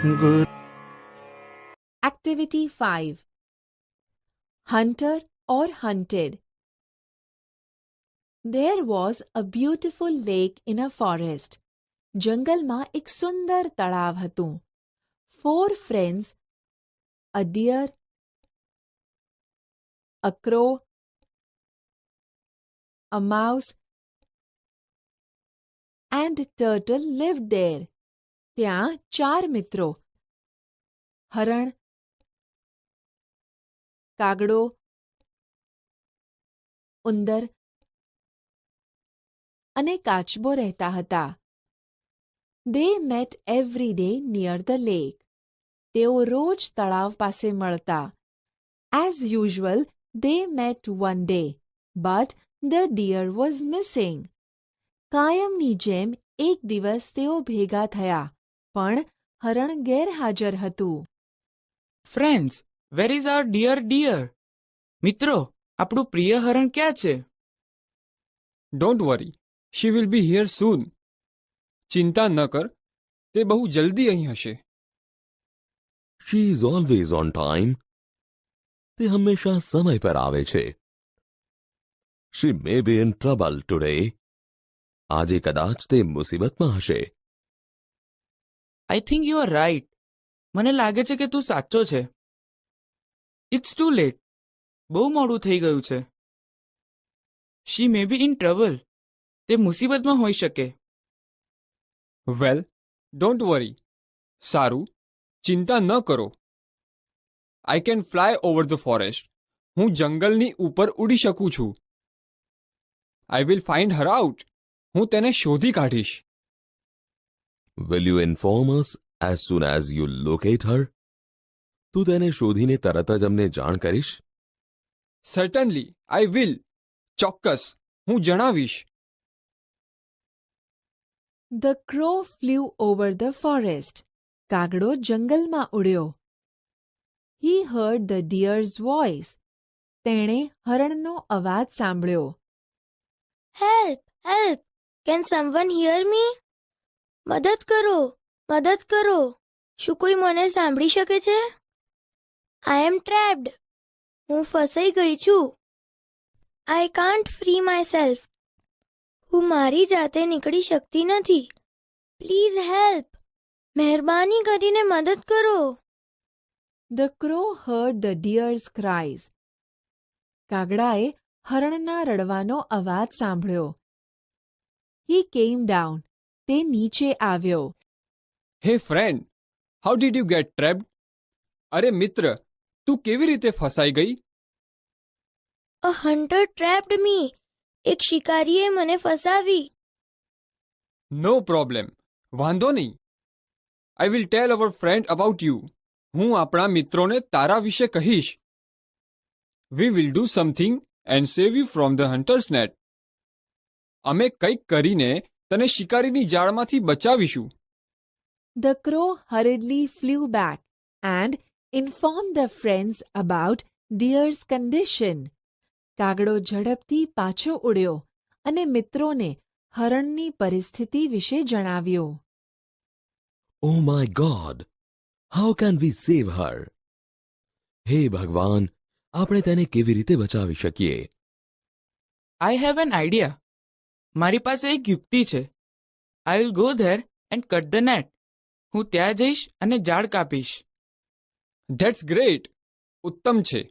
Good. Activity 5. Hunter or hunted. There was a beautiful lake in a forest. જંગલમાં એક સુંદર તળાવ હતું. 4 friends, a deer, a crow, a mouse, and turtle lived there. ત્યાં 4 મિત્રો, હરણ, કાગડો, ઉંદર અને કાચબો રહેતા હતા. They met every day near the lake. તેઓ રોજ તળાવ પાસે મળતા. As usual, they met one day, but the deer was missing. કાયમની જેમ એક દિવસ તેઓ ભેગા થયા, પણ હરણ ગેરહાજર હતું. Friends, where is our dear? મિત્રો, આપણું પ્રિય હરણ ક્યાં છે? Don't worry, she will be here soon. ચિંતા ન કર, તે બહુ જલ્દી અહીં હશે. She is always on time. તે હંમેશા સમય પર આવે છે. She may be in trouble today. આજે કદાચ તે મુસીબતમાં હશે. I think you are right. મને લાગે છે કે તું સાચો છે. It's too late. બહુ મોડું થઈ ગયું છે. She may be in trouble. તે મુસીબતમાં હોઈ શકે. Well, don't worry. સારું, ચિંતા ન કરો. I can fly over the forest. હું જંગલની ઉપર ઉડી શકું છું. I will find her out. હું તેને શોધી કાઢીશ. Will you inform us as soon as you locate her? તું તેને શોધીને તરત જ અમને જાણ કરીશ? Certainly, I will. ચોક્કસ, હું જણાવીશ. The crow flew over the forest. કાગડો જંગલમાં ઉડ્યો. He heard the deer's voice. તેણે હરણનો અવાજ સાંભળ્યો. Help! Help! Can someone hear me? મદદ કરો! મદદ કરો! શું કોઈ મને સાંભળી શકે છે? I am trapped. હું ફસાઈ ગઈ છું. I can't free myself. હું મારી જાતે નીકળી શકતી નથી. Please help. મહેરબાની કરીને મદદ કરો. The crow heard the deer's cries. કાગડાએ હરણના રડવાનો અવાજ સાંભળ્યો. He came down. તે નીચે આવ્યો. Hey friend, how did you get trapped? અરે મિત્ર, તું કેવી રીતે ફસાઈ ગઈ? A hunter trapped me. એક શિકારીએ મને ફસાવી. No problem. વાંધો નહીં. I will tell our friend about you. હું આપણા મિત્રોને તારા વિશે કહીશ. We will do something and save you from the hunter's net. અમે કંઈક કરીને તને શિકારીની જાળમાંથી બચાવીશું. The crow hurriedly flew back and informed the friends about deer's condition. કાગડો ઝડપથી પાછો ઉડ્યો અને મિત્રોને હરણની પરિસ્થિતિ વિશે જણાવ્યું. Oh my God! How can we save her? હે ભગવાન, આપણે તેને કેવી રીતે બચાવી શકીએ? I have an idea. મારી પાસે એક યુક્તિ છે. I will go there and cut the net. હું ત્યાં જઈશ અને જાળ કાપીશ. That's great. ઉત્તમ છે.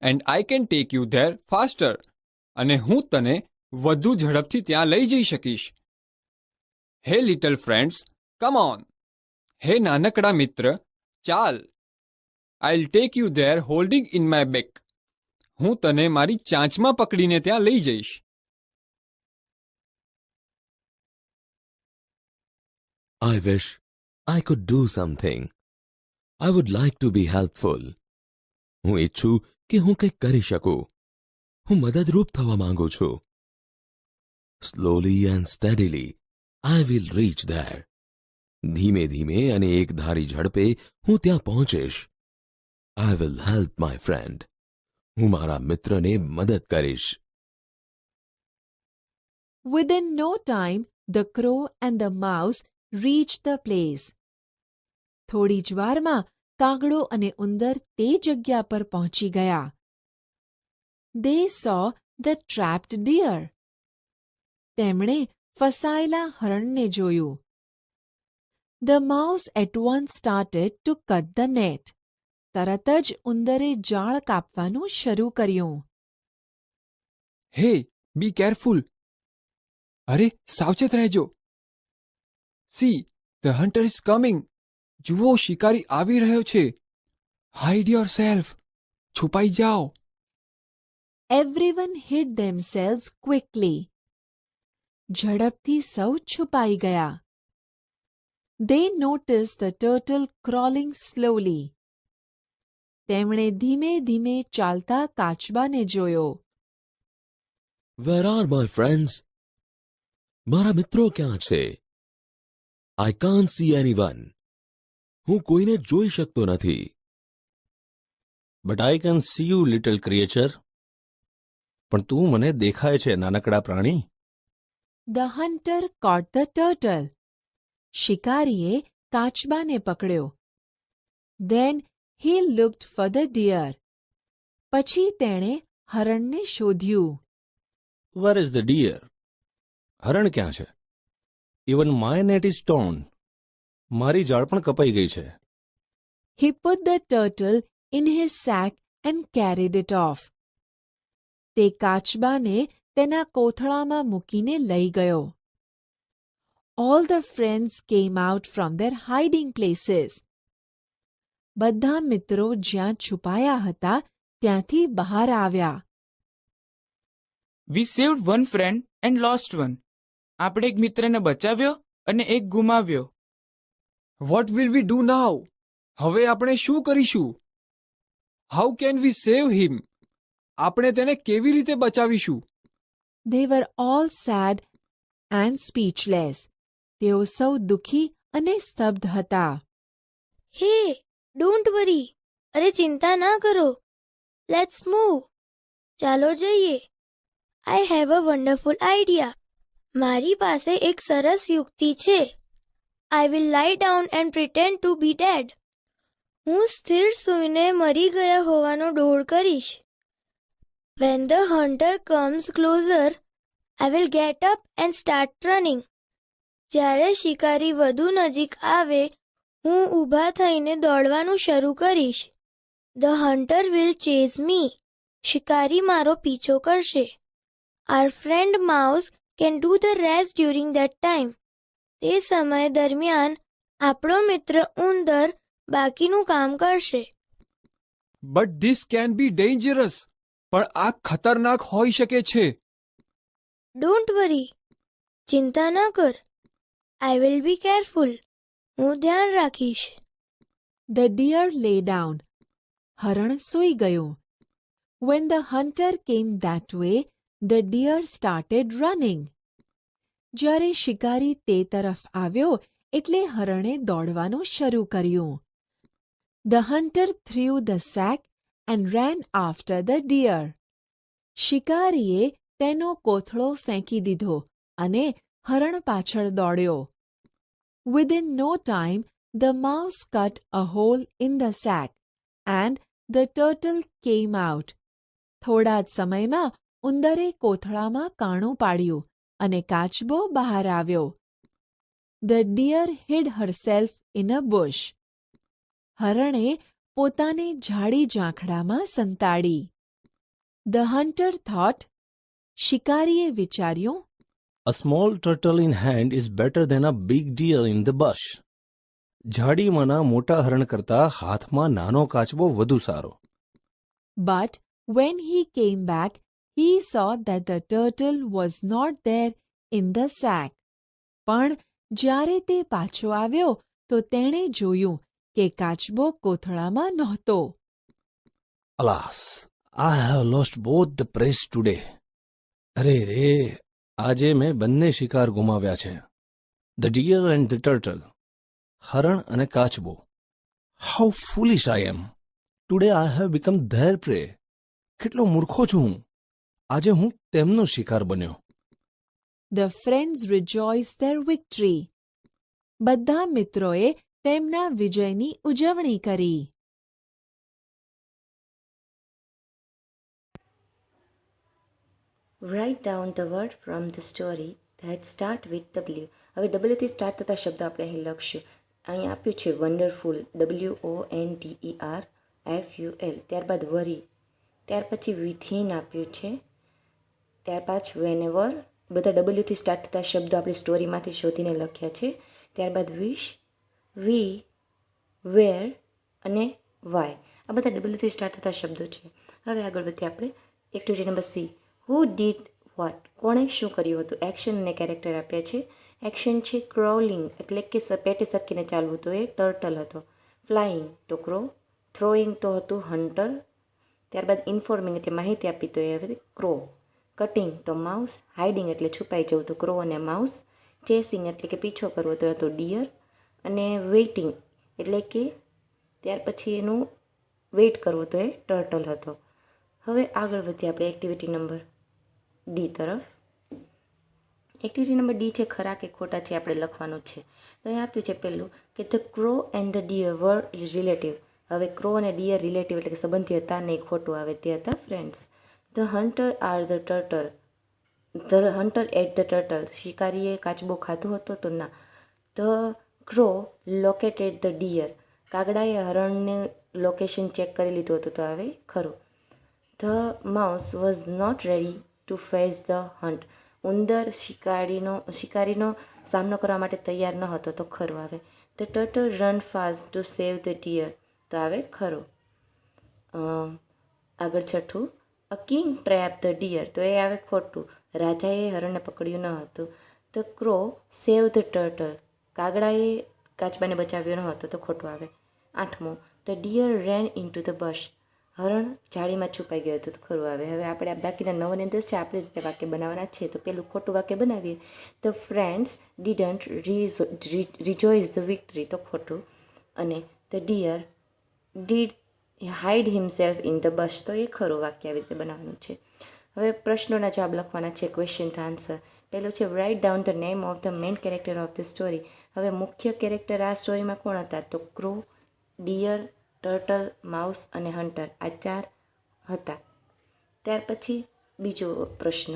And I can take you there faster. અને હું તને વધુ ઝડપથી ત્યાં લઈ જઈ શકીશ. Hey little friends, come on. હે નાનકડા મિત્ર, ચાલ. I'll take you there holding in my beak. હું તને મારી ચાંચમાં પકડીને ત્યાં લઈ જઈશ. I wish I could do something. I would like to be helpful. હું ઈચ્છું કે હું કંઈક કરી શકું. હું મદદરૂપ થવા માંગુ છું. Slowly and steadily, I will reach there. ધીમે ધીમે અને એકધારી ઝડપે હું ત્યાં પહોંચીશ. I will help my friend. હું મારા મિત્રને મદદ કરીશ. Within no time, the crow and the mouse reached the place. થોડી જ વારમાં કાગડો અને ઉંદર તે જગ્યા પર પહોંચી ગયા. They saw the trapped deer. તેમણે ફસાયેલા હરણને જોયું. The mouse at once started to cut the net. તરત જ ઉંદરે જાળ કાપવાનું શરૂ કર્યું. હે, બી કેરફુલ. અરે, સાવચેત રહેજો. C, the hunter is coming. જુઓ, શિકારી આવી રહ્યો છે. Hide your self. છુપાઈ જાઓ. Everyone hid themselves quickly. ઝડપથી સૌ છુપાઈ ગયા. They noticed the turtle crawling slowly. તેમણે ધીમે ધીમે ચાલતા કાચબાને જોયો. Where are my friends? મારા મિત્રો ક્યાં છે? I can't see anyone. હું કોઈને જોઈ શકતો નથી. But I can see you, little creature. પણ તું મને દેખાય છે, નાનકડા પ્રાણી. The hunter caught the turtle. શિકારીએ કાચબાને પકડ્યો. Then he looked for the deer. પછી તેણે હરણને શોધ્યું. Where is the deer? હરણ ક્યાં છે? Even my net is torn. મારી જાળ પણ કપાઈ ગઈ છે. He put the turtle in his sack and carried it off. તે કાચબાને તેના કોથળામાં મૂકીને લઈ ગયો. All the friends came out from their hiding places. બધા મિત્રો જ્યાં છુપાયા હતા ત્યાંથી બહાર આવ્યા. We saved one friend and lost one. આપણે એક મિત્રને બચાવ્યો અને એક ગુમાવ્યો. વોટ વિલ વી ડુ નાઉ? હવે આપણે શું કરીશું? હાઉ કેન વી સેવ હિમ? આપણે તેને કેવી રીતે બચાવીશું? They were all sad and speechless. તેઓ સૌ દુઃખી અને સ્તબ્ધ હતા. હે, ડોન્ટ વરી. અરે, ચિંતા ના કરો. Let's move. ચાલો જઈએ. I have a wonderful idea. મારી પાસે એક સરસ યુક્તિ છે. I will lie down and pretend to be dead. હું સ્થિર સૂઈને મરી ગયા હોવાનો ડોળ કરીશ. When the hunter comes closer, I will get up and start running. જ્યારે શિકારી વધુ નજીક આવે, હું ઊભા થઈને દોડવાનું શરૂ કરીશ. The hunter will chase me. શિકારી મારો પીછો કરશે. Our friend mouse can do the rest during that time. તે સમય દરમિયાન આપણો મિત્ર ઉંદર બાકીનું કામ કરશે. But this can be dangerous. પણ આ ખતરનાક હોઈ શકે છે. Don't worry. ચિંતા ના કર. I will be careful. હું ધ્યાન રાખીશ. The deer lay down. હરણ સૂઈ ગયું. When the hunter came that way, the deer started running. જ્યારે શિકારી તે તરફ આવ્યો એટલે હરણે દોડવાનું શરૂ કર્યું. The hunter threw the sack and ran after the deer. શિકારીએ તેનો કોથળો ફેંકી દીધો અને હરણ પાછળ દોડ્યો. Within no time, the mouse cut a hole in the sack and the turtle came out. થોડા જ સમયમાં ઉંદરે કોથળામાં કાણું પાડ્યું અને કાચબો બહાર આવ્યો. The deer hid herself in a bush. હરણે પોતાને ઝાડી ઝાંખડામાં સંતાડી. The hunter thought. શિકારીએ વિચાર્યું. A small turtle in hand is better than a big deer in the bush. ઝાડીમાંના મોટા હરણ કરતા હાથમાં નાનો કાચબો વધુ સારો. But when he came back, he saw that the turtle was not there in the sack. પણ જ્યારે તે પાછો આવ્યો તો તેણે જોયું કે કાચબો કોથળામાં નહોતો. Alas, I have lost both the prey today. અરે રે, આજે મેં બંને શિકાર ગુમાવ્યા છે. The deer and the turtle. હરણ અને કાચબો. How foolish I am. Today I have become their prey. કેટલો મૂર્ખો છું હું. આજે હું તેમનો શિકાર બન્યો. The friends rejoiced their victory. બધા મિત્રોએ તેમના વિજયની ઉજવણી કરી. Write down the word from the story that start with W. હવે W થી સ્ટાર્ટ થતા શબ્દ આપણે અહીં લખશું. અહીં આપ્યું છે વન્ડરફુલ, WONDERFUL. ત્યારબાદ વરી, ત્યાર પછી વિથિન આપ્યું છે, ત્યારબાદ વેનેવર. બધા W થી સ્ટાર્ટ થતા શબ્દો આપણી સ્ટોરીમાંથી શોધીને લખ્યા છે. ત્યારબાદ વિશ, વી, વેર અને વાય. આ બધા W થી સ્ટાર્ટ થતા શબ્દો છે. હવે આગળ વધીએ આપણે activity number C. Who did what? કોણે શું કર્યું હતું? એક્શન અને કેરેક્ટર આપ્યા છે. એક્શન છે ક્રોલિંગ, એટલે કે પેટે સરકીને ચાલવું, તો એ ટર્ટલ હતો. ફ્લાઇંગ તો ક્રો, થ્રોઈંગ તો હતું હન્ટર. ત્યારબાદ ઇન્ફોર્મિંગ એટલે માહિતી આપી, તો એ હવે ક્રો. કટિંગ તો માઉસ. હાઇડિંગ એટલે છુપાઈ જવું, તો ક્રો અને માઉસ. ચેસિંગ એટલે કે પીછો કરવો, તો હતો ડિયર. અને વેઇટિંગ એટલે કે ત્યાર પછી એનું વેઇટ કરવું, તો એ ટર્ટલ હતો. હવે આગળ વધીએ આપણે એક્ટિવિટી નંબર ડી તરફ. એક્ટિવિટી નંબર ડી છે ખરા કે ખોટા છે આપણે લખવાનું છે. તો અહીં આપ્યું છે પહેલું કે the crow and the deer were relative. હવે ક્રો અને ડિયર રિલેટિવ એટલે કે સંબંધી હતા, નહીં ખોટું આવે, તે હતા friends. The hunter are the turtle. The hunter ate the turtle. શિકારીએ કાચબો ખાધો હતો, તો ના. The crow located the deer. કાગડાએ હરણને લોકેશન ચેક કરી લીધું હતું, તો આવે ખરું. The mouse was not ready to face the hunt. ઉંદર શિકારીનો સામનો કરવા માટે તૈયાર ન હતો, તો ખરું આવે. The turtle run fast to save the deer, તો આવે ખરું. આગળ છઠ્ઠું, a king trap the deer, તો એ આવે ખોટું. રાજાએ હરણને પકડ્યું ન હતું. The crow save the turtle. કાગડાએ કાચબાને બચાવ્યો ન હતો, તો ખોટું આવે. આઠમું, the deer ran into the bush. હરણ જાળીમાં છુપાઈ ગયો હતું, તો ખરું આવે. હવે આપણે આ બાકીના 9 અને 10 છે, આપણી રીતે વાક્ય બનાવવાના છે. તો પેલું ખોટું વાક્ય બનાવીએ. The friends didn't rejoice the victory, તો ખોટું. અને the deer did hide himself in the bush, તો એ ખરું વાક્ય આવી રીતે બનાવવાનું છે. હવે પ્રશ્નોના જવાબ લખવાના છે, ક્વેશ્ચન ધ આન્સર. પહેલું છે write down the name of the main character of the story. હવે મુખ્ય કેરેક્ટર આ સ્ટોરીમાં કોણ હતા? તો ક્રો, ડિયર, ટર્ટલ, માઉસ અને હન્ટર, આ 4 હતા. ત્યાર પછી બીજો પ્રશ્ન,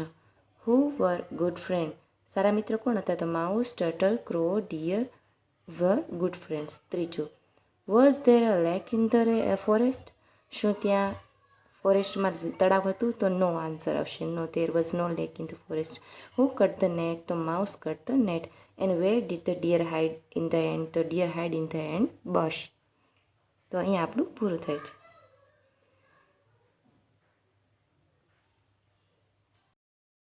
હુ વર ગુડ ફ્રેન્ડ. સારા મિત્ર કોણ હતા? તો mouse, turtle, crow, deer were good friends. ત્રીજું, was there a lake in the forest. શું ત્યાં ફોરેસ્ટમાં તળાવ હતું? તો નો આન્સર આવશે. No, there was no lake in the forest. Who cut the net? તો mouse cut the net. And where did the deer hide in the end? તો deer hide in the end bush. તો અહીંયા આપણું પૂરું થાય છે.